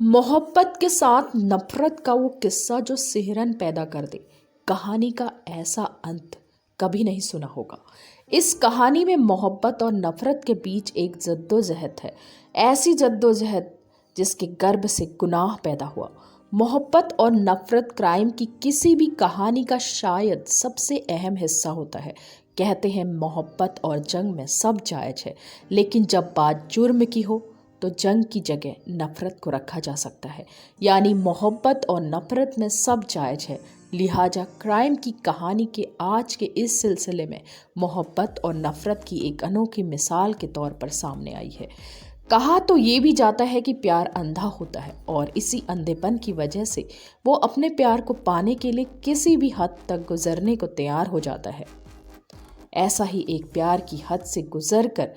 मोहब्बत के साथ नफरत का वो किस्सा जो सिहरन पैदा कर दे। कहानी का ऐसा अंत कभी नहीं सुना होगा। इस कहानी में मोहब्बत और नफरत के बीच एक जद्दोजहद है, ऐसी जद्दोजहद जिसके गर्भ से गुनाह पैदा हुआ। मोहब्बत और नफरत क्राइम की किसी भी कहानी का शायद सबसे अहम हिस्सा होता है। कहते हैं मोहब्बत और जंग में सब जायज है, लेकिन जब बात जुर्म की हो तो जंग की जगह नफरत को रखा जा सकता है। यानी मोहब्बत और नफरत में सब जायज है। लिहाजा क्राइम की कहानी के आज के इस सिलसिले में मोहब्बत और नफरत की एक अनोखी मिसाल के तौर पर सामने आई है। कहा तो ये भी जाता है कि प्यार अंधा होता है और इसी अंधेपन की वजह से वो अपने प्यार को पाने के लिए किसी भी हद तक गुजरने को तैयार हो जाता है। ऐसा ही एक प्यार की हद से गुजरकर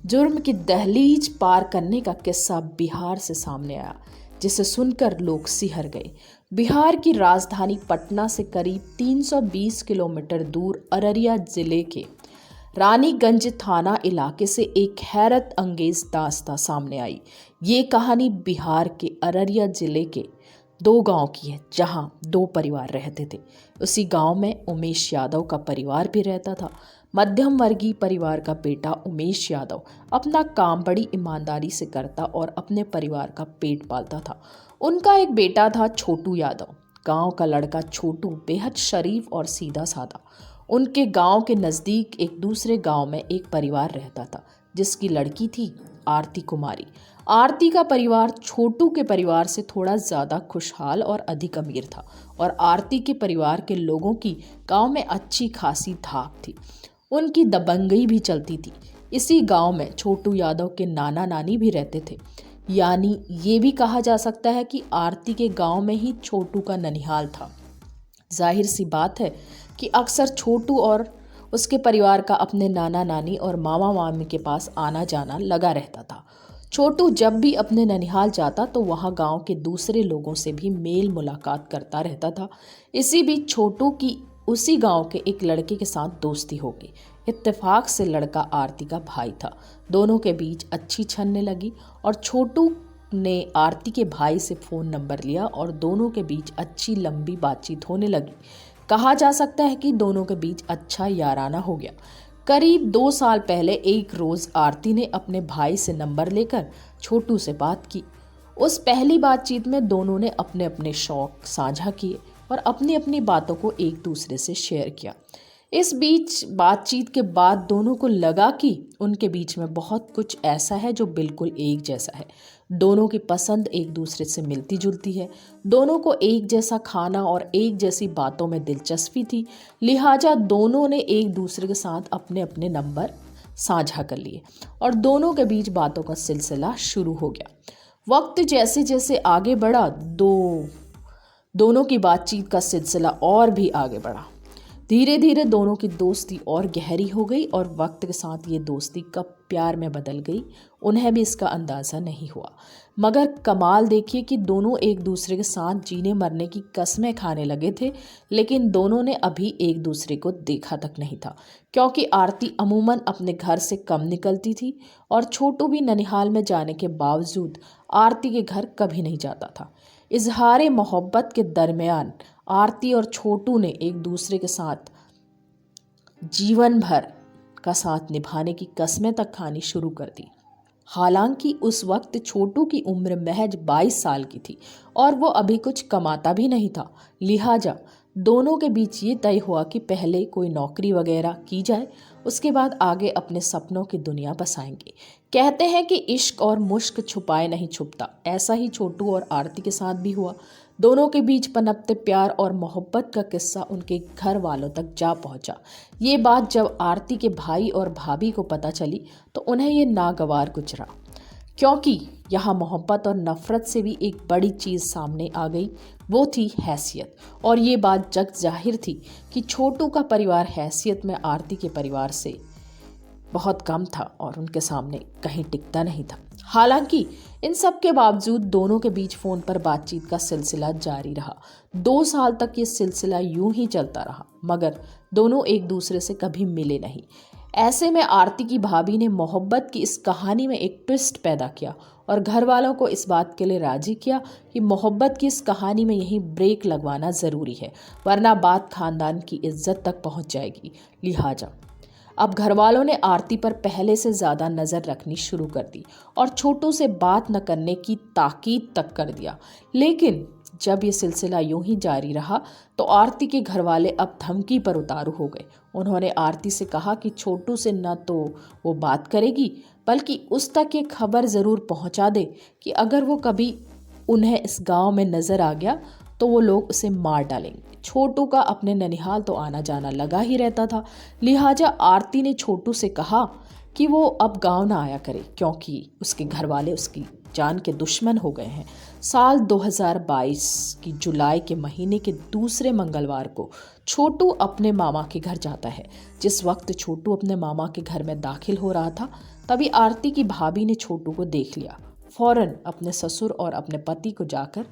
जुर्म की दहलीज पार करने का किस्सा बिहार से सामने आया, जिसे सुनकर लोग सिहर गए। बिहार की राजधानी पटना से करीब 320 किलोमीटर दूर अररिया जिले के रानीगंज थाना इलाके से एक हैरत अंगेज दास्तां सामने आई। ये कहानी बिहार के अररिया जिले के दो गांव की है, जहां दो परिवार रहते थे। उसी गांव में उमेश यादव का परिवार भी रहता था। मध्यम वर्गीय परिवार का बेटा उमेश यादव अपना काम बड़ी ईमानदारी से करता और अपने परिवार का पेट पालता था। उनका एक बेटा था छोटू यादव। गांव का लड़का छोटू बेहद शरीफ और सीधा साधा। उनके गांव के नज़दीक एक दूसरे गांव में एक परिवार रहता था, जिसकी लड़की थी आरती कुमारी। आरती का परिवार छोटू के परिवार से थोड़ा ज़्यादा खुशहाल और अधिक अमीर था और आरती के परिवार के लोगों की गांव में अच्छी खासी धाक थी। उनकी दबंगई भी चलती थी। इसी गांव में छोटू यादव के नाना नानी भी रहते थे। यानी ये भी कहा जा सकता है कि आरती के गांव में ही छोटू का ननिहाल था। जाहिर सी बात है कि अक्सर छोटू और उसके परिवार का अपने नाना नानी और मामा मामी के पास आना जाना लगा रहता था। छोटू जब भी अपने ननिहाल जाता तो वहाँ गांव के दूसरे लोगों से भी मेल मुलाकात करता रहता था। इसी बीच छोटू की उसी गांव के एक लड़के के साथ दोस्ती हो गई। इत्तेफाक से लड़का आरती का भाई था। दोनों के बीच अच्छी छनने लगी और छोटू ने आरती के भाई से फ़ोन नंबर लिया और दोनों के बीच अच्छी लंबी बातचीत होने लगी। कहा जा सकता है कि दोनों के बीच अच्छा याराना हो गया। करीब 2 साल पहले एक रोज़ आरती ने अपने भाई से नंबर लेकर छोटू से बात की। उस पहली बातचीत में दोनों ने अपने अपने शौक साझा किए और अपनी अपनी बातों को एक दूसरे से शेयर किया। इस बीच बातचीत के बाद दोनों को लगा कि उनके बीच में बहुत कुछ ऐसा है जो बिल्कुल एक जैसा है। दोनों की पसंद एक दूसरे से मिलती जुलती है। दोनों को एक जैसा खाना और एक जैसी बातों में दिलचस्पी थी। लिहाजा दोनों ने एक दूसरे के साथ अपने अपने नंबर साझा कर लिए और दोनों के बीच बातों का सिलसिला शुरू हो गया। वक्त जैसे जैसे आगे बढ़ा दोनों की बातचीत का सिलसिला और भी आगे बढ़ा। धीरे धीरे दोनों की दोस्ती और गहरी हो गई और वक्त के साथ ये दोस्ती कब प्यार में बदल गई, उन्हें भी इसका अंदाज़ा नहीं हुआ। मगर कमाल देखिए कि दोनों एक दूसरे के साथ जीने मरने की कस्में खाने लगे थे, लेकिन दोनों ने अभी एक दूसरे को देखा तक नहीं था, क्योंकि आरती अमूमन अपने घर से कम निकलती थी और छोटू भी ननिहाल में जाने के बावजूद आरती के घर कभी नहीं जाता था। इजहार मोहब्बत के दरमियान आरती और छोटू ने एक दूसरे के साथ जीवन भर का साथ निभाने की कस्में तक खानी शुरू कर दी। हालांकि उस वक्त छोटू की उम्र महज 22 साल की थी और वो अभी कुछ कमाता भी नहीं था। लिहाजा दोनों के बीच ये तय हुआ कि पहले कोई नौकरी वगैरह की जाए, उसके बाद आगे अपने सपनों की दुनिया बसाएंगे। कहते हैं कि इश्क और मुश्क छुपाए नहीं छुपता। ऐसा ही छोटू और आरती के साथ भी हुआ। दोनों के बीच पनपते प्यार और मोहब्बत का किस्सा उनके घर वालों तक जा पहुंचा। ये बात जब आरती के भाई और भाभी को पता चली तो उन्हें ये नागवार गुजरा, क्योंकि यहाँ मोहब्बत और नफ़रत से भी एक बड़ी चीज़ सामने आ गई, वो थी हैसियत। और ये बात जग जाहिर थी कि छोटू का परिवार हैसियत में आरती के परिवार से बहुत कम था और उनके सामने कहीं टिकता नहीं था। हालांकि इन सब के बावजूद दोनों के बीच फ़ोन पर बातचीत का सिलसिला जारी रहा। 2 साल तक ये सिलसिला यूं ही चलता रहा, मगर दोनों एक दूसरे से कभी मिले नहीं। ऐसे में आरती की भाभी ने मोहब्बत की इस कहानी में एक ट्विस्ट पैदा किया और घर वालों को इस बात के लिए राजी किया कि मोहब्बत की इस कहानी में यही ब्रेक लगवाना ज़रूरी है, वरना बात खानदान की इज्जत तक पहुंच जाएगी। लिहाजा अब घर वालों ने आरती पर पहले से ज़्यादा नज़र रखनी शुरू कर दी और छोटू से बात न करने की ताकीद तक कर दिया। लेकिन जब ये सिलसिला यूं ही जारी रहा तो आरती के घर वाले अब धमकी पर उतारू हो गए। उन्होंने आरती से कहा कि छोटू से न तो वो बात करेगी, बल्कि उस तक ये खबर ज़रूर पहुंचा दे कि अगर वो कभी उन्हें इस गांव में नज़र आ गया तो वो लोग उसे मार डालेंगे। छोटू का अपने ननिहाल तो आना जाना लगा ही रहता था। लिहाजा आरती ने छोटू से कहा कि वो अब गांव ना आया करे, क्योंकि उसके घर वाले उसकी जान के दुश्मन हो गए हैं। साल 2022 की जुलाई के महीने के दूसरे मंगलवार को छोटू अपने मामा के घर जाता है। जिस वक्त छोटू अपने मामा के घर में दाखिल हो रहा था, तभी आरती की भाभी ने छोटू को देख लिया। फौरन अपने ससुर और अपने पति को जाकर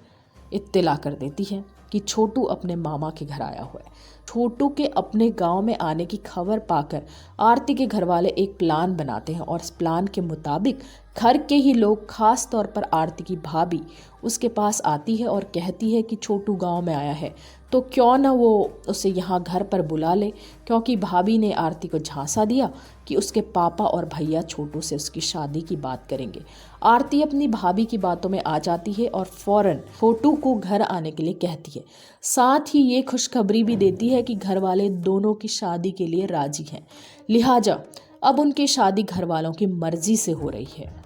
इत्तला कर देती है कि छोटू अपने मामा के घर आया हुआ है। छोटू के अपने गांव में आने की खबर पाकर आरती के घर वाले एक प्लान बनाते हैं और इस प्लान के मुताबिक घर के ही लोग, खास तौर पर आरती की भाभी, उसके पास आती है और कहती है कि छोटू गांव में आया है तो क्यों ना वो उसे यहाँ घर पर बुला ले, क्योंकि भाभी ने आरती को झांसा दिया कि उसके पापा और भैया छोटू से उसकी शादी की बात करेंगे। आरती अपनी भाभी की बातों में आ जाती है और फौरन छोटू को घर आने के लिए कहती है। साथ ही ये खुशखबरी भी देती है कि घर वाले दोनों की शादी के लिए राजी हैं। लिहाजा अब उनकी शादी घर वालों की मर्जी से हो रही है।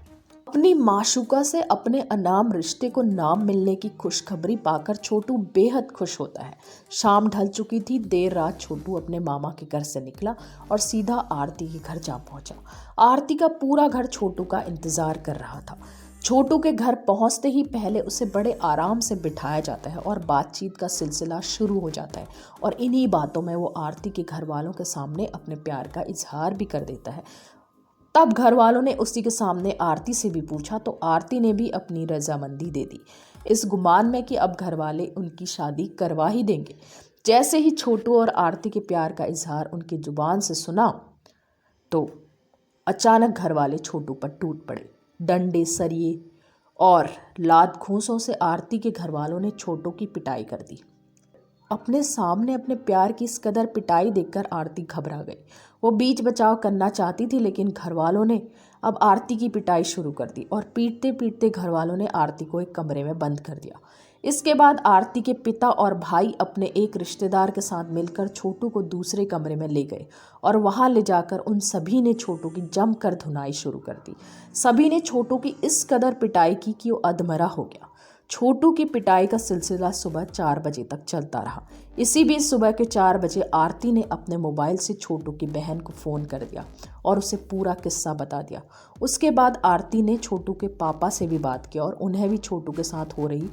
अपनी माशूका से अपने अनाम रिश्ते को नाम मिलने की खुशखबरी पाकर छोटू बेहद खुश होता है। शाम ढल चुकी थी। देर रात छोटू अपने मामा के घर से निकला और सीधा आरती के घर जा पहुंचा। आरती का पूरा घर छोटू का इंतजार कर रहा था। छोटू के घर पहुंचते ही पहले उसे बड़े आराम से बिठाया जाता है और बातचीत का सिलसिला शुरू हो जाता है और इन्हीं बातों में वो आरती के घर वालों के सामने अपने प्यार का इजहार भी कर देता है। तब घर वालों ने उसी के सामने आरती से भी पूछा तो आरती ने भी अपनी रजामंदी दे दी, इस गुमान में कि अब घर वाले उनकी शादी करवा ही देंगे। जैसे ही छोटू और आरती के प्यार का इजहार उनकी जुबान से सुना तो अचानक घर वाले छोटू पर टूट पड़े। डंडे, सरिये और लात घूंसों से आरती के घर वालों ने छोटू की पिटाई कर दी। अपने सामने अपने प्यार की इस कदर पिटाई देखकर आरती घबरा गई। वो बीच बचाव करना चाहती थी, लेकिन घर वालों ने अब आरती की पिटाई शुरू कर दी और पीटते पीटते घर वालों ने आरती को एक कमरे में बंद कर दिया। इसके बाद आरती के पिता और भाई अपने एक रिश्तेदार के साथ मिलकर छोटू को दूसरे कमरे में ले गए और वहां ले जाकर उन सभी ने छोटू की जमकर धुनाई शुरू कर दी। सभी ने छोटू की इस कदर पिटाई की कि वो अधमरा हो गया। छोटू की पिटाई का सिलसिला सुबह 4 बजे तक चलता रहा। इसी बीच सुबह के 4 बजे आरती ने अपने मोबाइल से छोटू की बहन को फ़ोन कर दिया और उसे पूरा किस्सा बता दिया। उसके बाद आरती ने छोटू के पापा से भी बात की और उन्हें भी छोटू के साथ हो रही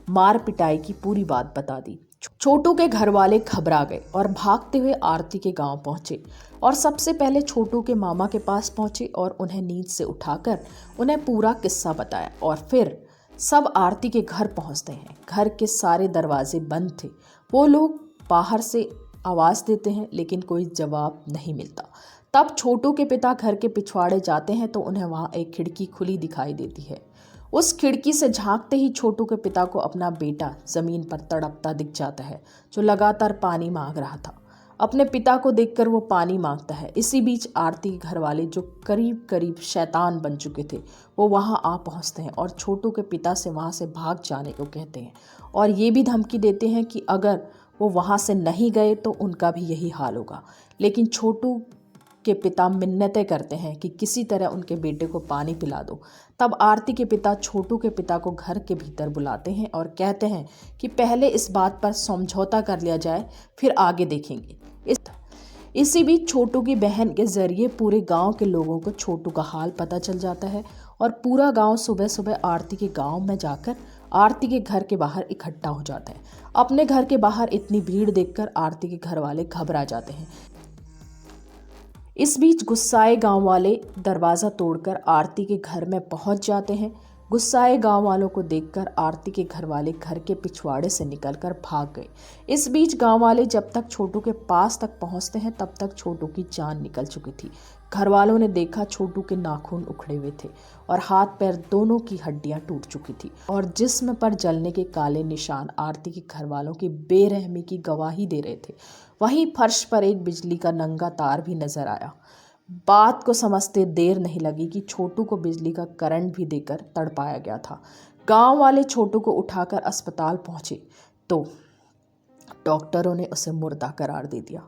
मार पिटाई की पूरी बात बता दी। छोटू के घर वाले घबरा गए और भागते हुए आरती के गांव पहुंचे और सबसे पहले छोटू के मामा के पास पहुंचे और उन्हें नींद से उठाकर उन्हें पूरा किस्सा बताया। और फिर सब आरती के घर पहुंचते हैं। घर के सारे दरवाजे बंद थे। वो लोग बाहर से आवाज़ देते हैं, लेकिन कोई जवाब नहीं मिलता। तब छोटू के पिता घर के पिछवाड़े जाते हैं तो उन्हें वहाँ एक खिड़की खुली दिखाई देती है। उस खिड़की से झांकते ही छोटू के पिता को अपना बेटा ज़मीन पर तड़पता दिख जाता है, जो लगातार पानी मांग रहा था। अपने पिता को देखकर वो पानी मांगता है। इसी बीच आरती के घर वाले, जो करीब करीब शैतान बन चुके थे, वो वहाँ आ पहुँचते हैं और छोटू के पिता से वहाँ से भाग जाने को कहते हैं और ये भी धमकी देते हैं कि अगर वो वहाँ से नहीं गए तो उनका भी यही हाल होगा। लेकिन छोटू के पिता मिन्नतें करते हैं कि किसी तरह उनके बेटे को पानी पिला दो। तब आरती के पिता छोटू के पिता को घर के भीतर बुलाते हैं और कहते हैं कि पहले इस बात पर समझौता कर लिया जाए, फिर आगे देखेंगे। इसी बीच छोटू की बहन के जरिए पूरे गांव के लोगों को छोटू का हाल पता चल जाता है और पूरा गांव सुबह सुबह आरती के गांव में जाकर आरती के घर के बाहर इकट्ठा हो जाता है। अपने घर के बाहर इतनी भीड़ देखकर आरती के घर वाले घबरा जाते हैं। इस बीच गुस्साए गांव वाले दरवाज़ा तोड़कर आरती के घर में पहुंच जाते हैं। गुस्साए गांव वालों को देखकर आरती के घर वाले घर के पिछवाड़े से निकलकर भाग गए। इस बीच गांव वाले जब तक छोटू के पास तक पहुंचते हैं तब तक छोटू की जान निकल चुकी थी। घर वालों ने देखा छोटू के नाखून उखड़े हुए थे और हाथ पैर दोनों की हड्डियां टूट चुकी थी और जिस्म पर जलने के काले निशान आरती के घर वालों की बेरहमी की गवाही दे रहे थे। वहीं फर्श पर एक बिजली का नंगा तार भी नजर आया। बात को समझते देर नहीं लगी कि छोटू को बिजली का करंट भी देकर तड़पाया गया था। गांव वाले छोटू को उठाकर अस्पताल पहुंचे तो डॉक्टरों ने उसे मुर्दा करार दे दिया।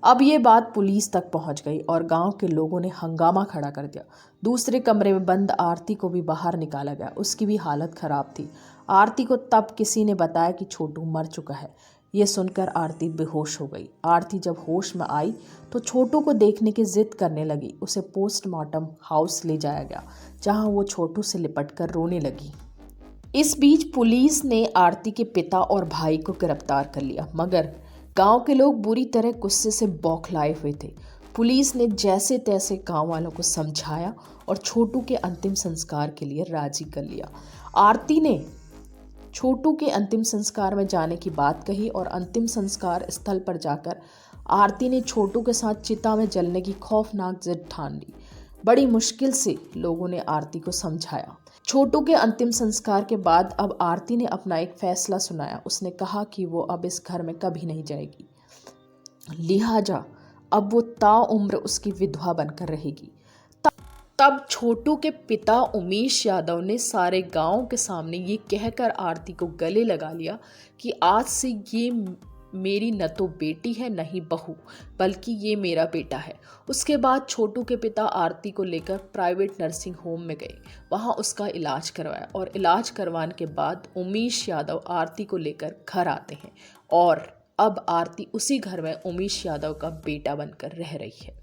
अब ये बात पुलिस तक पहुंच गई और गांव के लोगों ने हंगामा खड़ा कर दिया। दूसरे कमरे में बंद आरती को भी बाहर निकाला गया। उसकी भी हालत खराब थी। आरती को तब किसी ने बताया कि छोटू मर चुका है। ये सुनकर आरती बेहोश हो गई। आरती जब होश में आई तो छोटू को देखने की जिद करने लगी। उसे पोस्टमार्टम हाउस ले जाया गया, जहां वो छोटू से लिपटकर रोने लगी। इस बीच पुलिस ने आरती के पिता और भाई को गिरफ्तार कर लिया, मगर गांव के लोग बुरी तरह गुस्से से बौखलाए हुए थे। पुलिस ने जैसे तैसे गांव वालों को समझाया और छोटू के अंतिम संस्कार के लिए राजी कर लिया। आरती ने छोटू के अंतिम संस्कार में जाने की बात कही और अंतिम संस्कार स्थल पर जाकर आरती ने छोटू के साथ चिता में जलने की खौफनाक जिद ठान ली। बड़ी मुश्किल से लोगों ने आरती को समझाया। छोटू के अंतिम संस्कार के बाद अब आरती ने अपना एक फैसला सुनाया। उसने कहा कि वो अब इस घर में कभी नहीं जाएगी, लिहाजा अब वो ताउम्र उसकी विधवा बनकर रहेगी। तब छोटू के पिता उमेश यादव ने सारे गांव के सामने ये कहकर आरती को गले लगा लिया कि आज से ये मेरी न तो बेटी है न ही बहू, बल्कि ये मेरा बेटा है। उसके बाद छोटू के पिता आरती को लेकर प्राइवेट नर्सिंग होम में गए। वहां उसका इलाज करवाया और इलाज करवाने के बाद उमेश यादव आरती को लेकर घर आते हैं और अब आरती उसी घर में उमेश यादव का बेटा बनकर रह रही है।